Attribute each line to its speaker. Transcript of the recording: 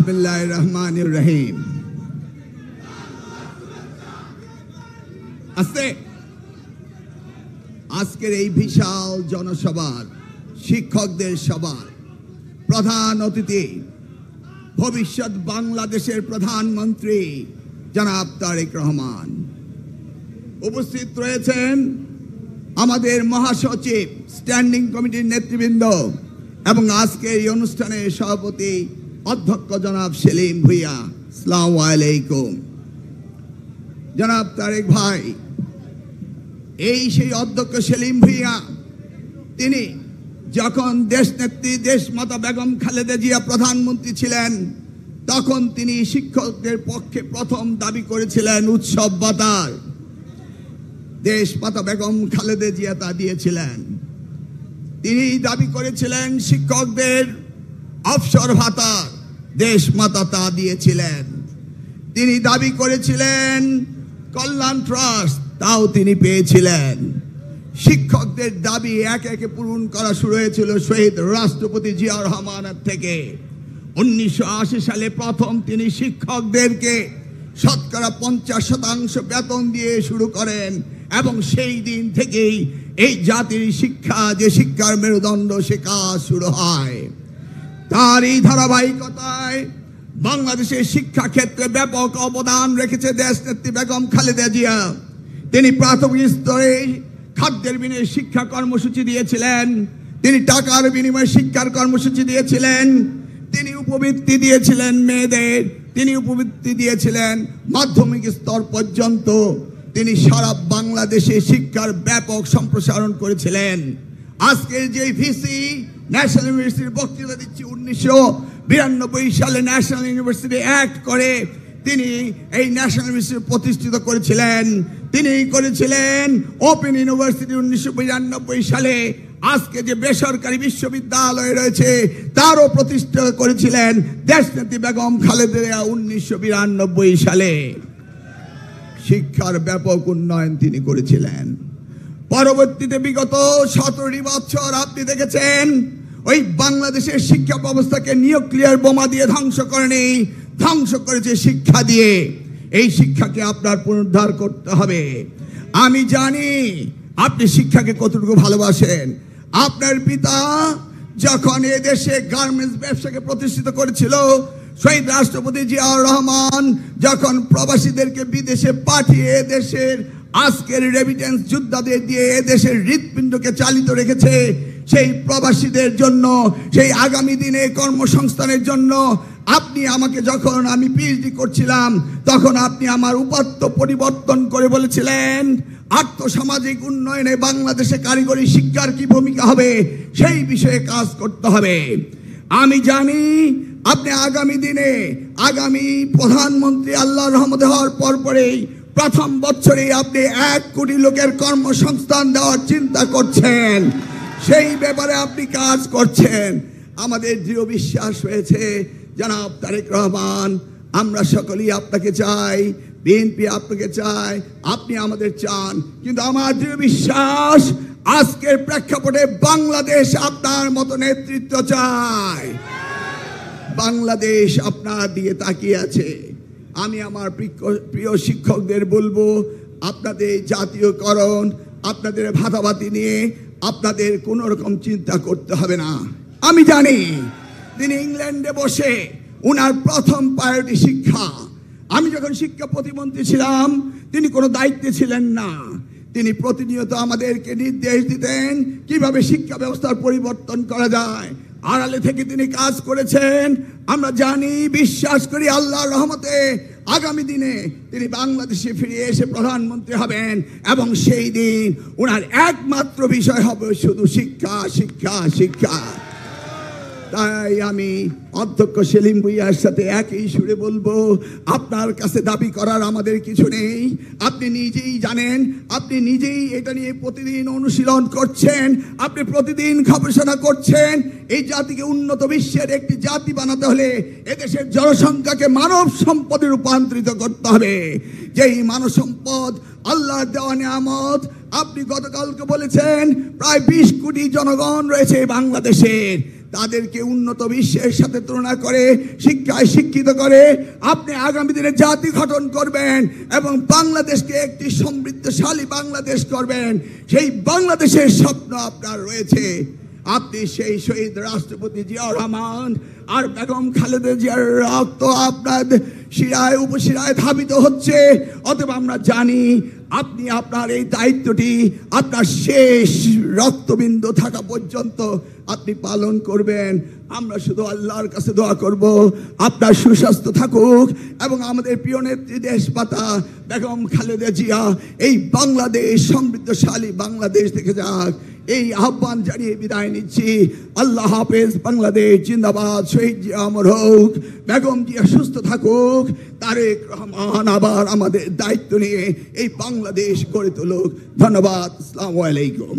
Speaker 1: বিসমিল্লাহির রহমানির রহিম। আজকের এই বিশাল জনসভার শিক্ষকদের সভার প্রধান অতিথি ভবিষ্যৎ বাংলাদেশের প্রধানমন্ত্রী জনাব তারেক রহমান, উপস্থিত রয়েছেন আমাদের মহাসচিব, স্ট্যান্ডিং কমিটির নেতৃবৃন্দ এবং আজকের এই অনুষ্ঠানের সভাপতি অধ্যক্ষ জনাব সেলিম ভুঁইয়া। আসসালামু আলাইকুম। জনাব তারেক ভাই, এই সেই অধ্যক্ষ সেলিম ভুঁইয়া, তিনি যখন দেশনেত্রী দেশমাতা বেগম খালেদা জিয়া প্রধানমন্ত্রী ছিলেন তখন তিনি শিক্ষকদের পক্ষে প্রথম দাবি করেছিলেন উৎসব ভাতার। দেশমাতা বেগম খালেদা জিয়া তা দিয়েছিলেন। তিনি দাবি করেছিলেন শিক্ষকদের অবসর ভাতা, দেশমাতা তা দিয়েছিলেন। তিনি দাবি করেছিলেন কল্যাণ ট্রাস্ট, তাও তিনি পেয়েছিলেন। শিক্ষকদের দাবি একে একে পূরণ করা শুরু হয়েছিল শহীদ রাষ্ট্রপতি জিয়াউর রহমানের থেকে। 1980 সালে প্রথম তিনি শিক্ষকদেরকে শতকরা 50% বেতন দিয়ে শুরু করেন এবং সেই দিন থেকেই এই জাতির শিক্ষা, যে শিক্ষার মেরুদণ্ড, সে কাজ শুরু হয়। তার এই ধারাবাহিকতায় বাংলাদেশের শিক্ষা ক্ষেত্রে ব্যাপক অবদান রেখেছে দেশনেত্রী বেগম খালেদা জিয়া। তিনি প্রাথমিক স্তরে খাদ্যের বিনিময়ে শিক্ষা কর্মসূচি দিয়েছিলেন, তিনি টাকার বিনিময়ে শিক্ষার কর্মসূচি দিয়েছিলেন, তিনি উপবৃত্তি দিয়েছিলেন মেয়েদের, তিনি উপবৃত্তি দিয়েছিলেন মাধ্যমিক স্তর পর্যন্ত। তিনি সারা বাংলাদেশে শিক্ষার ব্যাপক সম্প্রসারণ করেছিলেন। আজকের যে ভিসি ন্যাশনাল ইউনিভার্সিটির বক্তৃতা দিচ্ছি, 1992 সালে ন্যাশনাল ইউনিভার্সিটি অ্যাক্ট করে তিনি এই ন্যাশনাল ইউনিভার্সিটি প্রতিষ্ঠিত করেছিলেন। তিনি করেছিলেন ওপেন ইউনিভার্সিটি 1992 সালে। আজকে যে বেসরকারি বিশ্ববিদ্যালয় রয়েছে তারও প্রতিষ্ঠা করেছিলেন দেশনেত্রী বেগম খালেদা জিয়া 1992 সালে। শিক্ষার ব্যাপক উন্নয়ন তিনি করেছিলেন। পরবর্তীতে বিগত 17 বছর আপনি দেখেছেন ওই বাংলাদেশের শিক্ষা ব্যবস্থাকে নিউক্লিয়ার বোমা দিয়ে ধ্বংস করেনি, ধ্বংস করেছে শিক্ষা দিয়ে। এই শিক্ষাকে আপনার পুনরুদ্ধার করতে হবে। আমি জানি আপনি শিক্ষাকে কতটুকু ভালোবাসেন। আপনার পিতা যখন এদেশে গার্মেন্টস ব্যবসাকে প্রতিষ্ঠিত করেছিল, শহীদ রাষ্ট্রপতি জিয়াউর রহমান যখন প্রবাসীদেরকে বিদেশে পাঠিয়ে দেশের আজকের রেমিটেন্স যোদ্ধাদের দিয়ে দেশের হৃৎপিণ্ডকে চালিত রেখেছে, সেই প্রবাসীদের জন্য, সেই আগামী দিনে কর্মসংস্থানের জন্য আপনি আমাকে, যখন আমি পিএইচডি করছিলাম তখন আপনি আমার উপাত্ত পরিবর্তন করে বলেছিলেন আর্থসামাজিক উন্নয়নে বাংলাদেশে কারিগরি শিক্ষার কি ভূমিকা হবে সেই বিষয়ে কাজ করতে হবে। আমি জানি আপনি আগামী দিনে, আগামী প্রধানমন্ত্রী আল্লাহর রহমতে হওয়ার পরেই প্রথম বছরেই আপনি 1 কোটি লোকের কর্মসংস্থান দেওয়ার চিন্তা করছেন। সেই ব্যাপারে আপনি কাজ করছেন। আমাদের দৃঢ় বিশ্বাস রয়েছে জনাব তারেক রহমান, আমরা সকলেই আপনাকে চাই, বিএনপি আপনাকে চায়, আপনি আমাদের চান, কিন্তু আমার দৃঢ় বিশ্বাস আজকের প্রেক্ষাপটে বাংলাদেশ আপনার মতো নেতৃত্ব চায়। বাংলাদেশ আপনার দিকে তাকিয়ে আছে। আমি আমার প্রিয় শিক্ষকদের বলবো, আপনাদের জাতীয়করণ, আপনাদের ভাতাভাতি নিয়ে আপনাদের কোনো রকম চিন্তা করতে হবে না। আমি জানি তিনি ইংল্যান্ডে বসে উনার প্রথম প্রায়োরিটি শিক্ষা। আমি যখন শিক্ষা প্রতিমন্ত্রী ছিলাম তিনি কোনো দায়িত্বে ছিলেন না। তিনি প্রতিনিয়ত আমাদেরকে নির্দেশ দিতেন কিভাবে শিক্ষা ব্যবস্থার পরিবর্তন করা যায়। আড়ালে থেকে তিনি কাজ করেছেন। আমরা জানি, বিশ্বাস করি আল্লাহর রহমতে আগামী দিনে তিনি বাংলাদেশে ফিরে এসে প্রধানমন্ত্রী হবেন এবং সেই দিন ওনার একমাত্র বিষয় হবে শুধু শিক্ষা, শিক্ষা, শিক্ষা। তাই আমি অধ্যক্ষ সেলিম ভুঁইয়ার সাথে একই সুরে বলবো, আপনার কাছে দাবি করার আমাদের কিছু নেই। আপনি নিজেই জানেন, আপনি নিজেই এটা নিয়ে প্রতিদিন অনুশীলন করছেন, আপনি প্রতিদিন গবেষণা করছেন। এই জাতিকে উন্নত বিশ্বের একটি জাতি বানাতে হলে এদেশের জনসংখ্যাকে মানব সম্পদে রূপান্তরিত করতে হবে। যেই মানব সম্পদ আল্লাহর দেওয়া নিয়ামত। আপনি গতকালকে বলেছেন প্রায় 20 কোটি জনগণ রয়েছে বাংলাদেশের। তাদেরকে উন্নত বিশ্বের সাথে তুলনা করে শিক্ষায় শিক্ষিত করে আপনি আগামী দিনে জাতি গঠন করবেন এবং বাংলাদেশকে একটি সমৃদ্ধশালী বাংলাদেশ করবেন। সেই বাংলাদেশের স্বপ্ন আপনার রয়েছে। আপনি সেই শহীদ রাষ্ট্রপতি জিয়াউর রহমান আর বেগম খালেদা জিয়ার রক্ত আপনার শিরায় উপশিরায় ধাবিত হচ্ছে। অতএব আমরা জানি আপনি আপনার এই দায়িত্বটি আপনার শেষ রক্তবিন্দু থাকা পর্যন্ত আপনি পালন করবেন। আমরা শুধু আল্লাহর কাছে দোয়া করব আপনার সুস্বাস্থ্য থাকুক এবং আমাদের প্রিয় নেত্রী দেশমাতা বেগম খালেদা জিয়া এই বাংলাদেশ সমৃদ্ধশালী বাংলাদেশ থেকে যাক, এই আহ্বান জানিয়ে বিদায় নিচ্ছি। আল্লাহ হাফেজ। বাংলাদেশ জিন্দাবাদ। শহীদ জিয়া অমর হোক। বেগম জিয়া সুস্থ থাকুক। তারেক রহমান আবার আমাদের দায়িত্ব নিয়ে এই বাংলাদেশ গড়ে তুলুক। ধন্যবাদ। আসসালামু আলাইকুম।